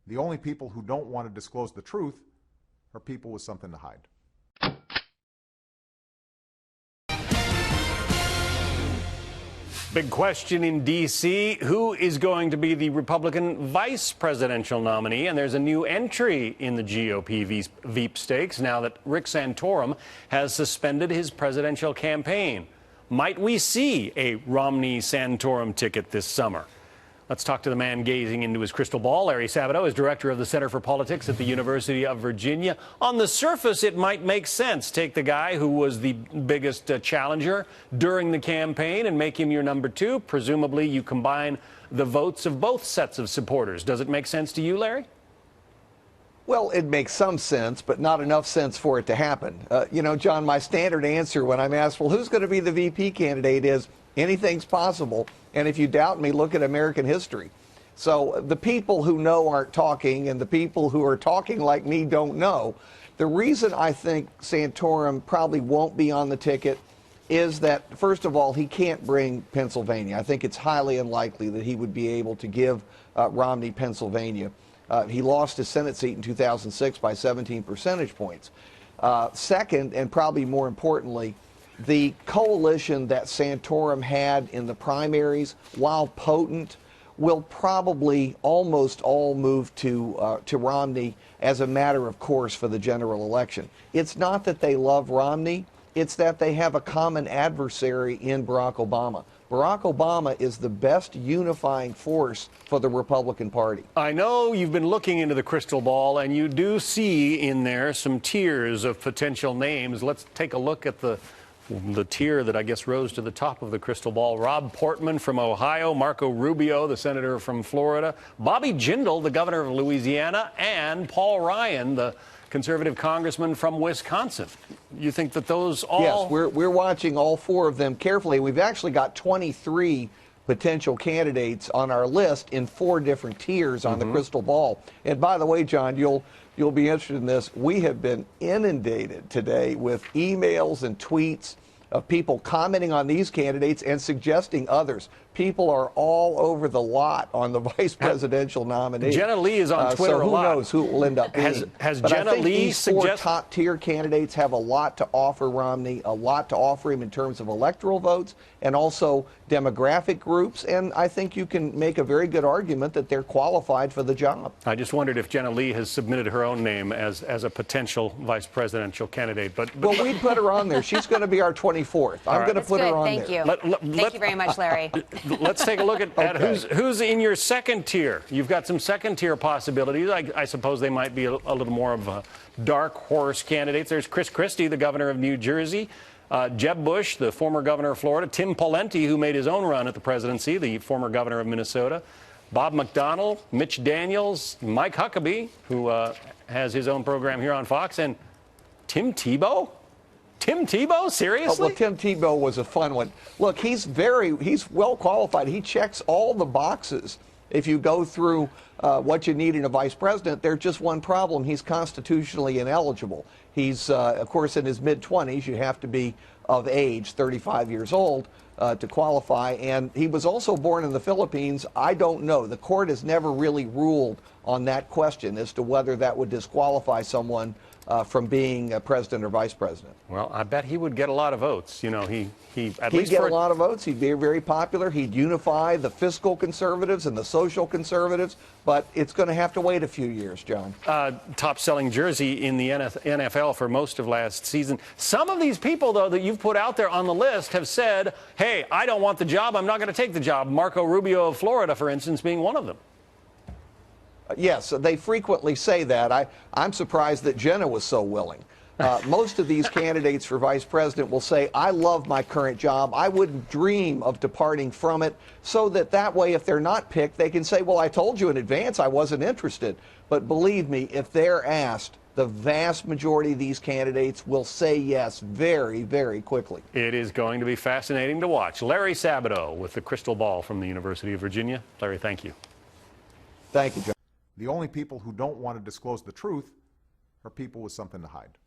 The only people who don't want to disclose the truth are people with something to hide. Big question in D.C. Who is going to be the Republican vice presidential nominee? And there's a new entry in the GOP Veep stakes now that Rick Santorum has suspended his presidential campaign. Might we see a Romney-Santorum ticket this summer? Let's talk to the man gazing into his crystal ball. Larry Sabato is director of the Center for Politics at the University of Virginia. On the surface, it might make sense. Take the guy who was the biggest challenger during the campaign and make him your number two. Presumably, you combine the votes of both sets of supporters. Does it make sense to you, Larry? Well, it makes some sense, but not enough sense for it to happen. You know, John, my standard answer when I'm asked, well, who's going to be the VP candidate is anything's possible. And if you doubt me, look at American history. So the people who know aren't talking, and the people who are talking like me don't know. The reason I think Santorum probably won't be on the ticket is that, first of all, he can't bring Pennsylvania. I think it's highly unlikely that he would be able to give Romney Pennsylvania. He lost his Senate seat in 2006 by 17 percentage points. Second, and probably more importantly, the coalition that Santorum had in the primaries, while potent, will probably almost all move to Romney as a matter of course for the general election. It's not that they love Romney, it's that they have a common adversary in Barack Obama. Barack Obama is the best unifying force for the Republican Party. I know you've been looking into the crystal ball, and you do see in there some tiers of potential names. Let's take a look at the tier that I guess rose to the top of the crystal ball. Rob Portman from Ohio, Marco Rubio, the senator from Florida, Bobby Jindal, the governor of Louisiana, and Paul Ryan, the conservative congressman from Wisconsin. You think that those all... Yes, we're watching all four of them carefully. We've actually got 23 potential candidates on our list in 4 different tiers on the crystal ball. And by the way, John, you'll be interested in this. We have been inundated today with emails and tweets of people commenting on these candidates and suggesting others. People are all over the lot on the vice presidential nominee. Jenna Lee is on Twitter so who a lot. knows who it will end up being. Has but Jenna I think Lee these 4 top-tier candidates have a lot to offer Romney, a lot to offer him in terms of electoral votes and also demographic groups, and I think you can make a very good argument that they're qualified for the job. I just wondered if Jenna Lee has submitted her own name as a potential vice presidential candidate. But well, we'd put her on there. She's going to be our 24th. I'm going to put her on Thank there. you. Thank you very much, Larry. Let's take a look at who's in your second tier. You've got some second tier possibilities. I suppose they might be a little more of a dark horse candidates. There's Chris Christie, the governor of New Jersey. Jeb Bush, the former governor of Florida. Tim Pawlenty, who made his own run at the presidency, the former governor of Minnesota. Bob McDonnell, Mitch Daniels, Mike Huckabee, who has his own program here on Fox, and Tim Tebow? Tim Tebow? Seriously? Oh, well, Tim Tebow was a fun one. Look, he's well qualified. He checks all the boxes. If you go through what you need in a vice president, there's just one problem. He's constitutionally ineligible. He's, of course, in his mid-20s. You have to be of age, 35 years old, to qualify. And he was also born in the Philippines. I don't know. The court has never really ruled on that question as to whether that would disqualify someone from being a president or vice president. Well, I bet he would get a lot of votes. You know, he'd get a lot of votes. He'd be very popular. He'd unify the fiscal conservatives and the social conservatives. But it's going to have to wait a few years, John. Top-selling jersey in the NFL for most of last season. Some of these people, though, that you've put out there on the list have said, hey, I don't want the job. I'm not going to take the job. Marco Rubio of Florida, for instance, being one of them. Yes, they frequently say that. I'm surprised that Jenna was so willing. Most of these candidates for vice president will say, I love my current job. I wouldn't dream of departing from it, so that way, if they're not picked, they can say, well, I told you in advance I wasn't interested. But believe me, if they're asked, the vast majority of these candidates will say yes very, very quickly. It is going to be fascinating to watch. Larry Sabato with the crystal ball from the University of Virginia. Larry, thank you. Thank you, John. The only people who don't want to disclose the truth are people with something to hide.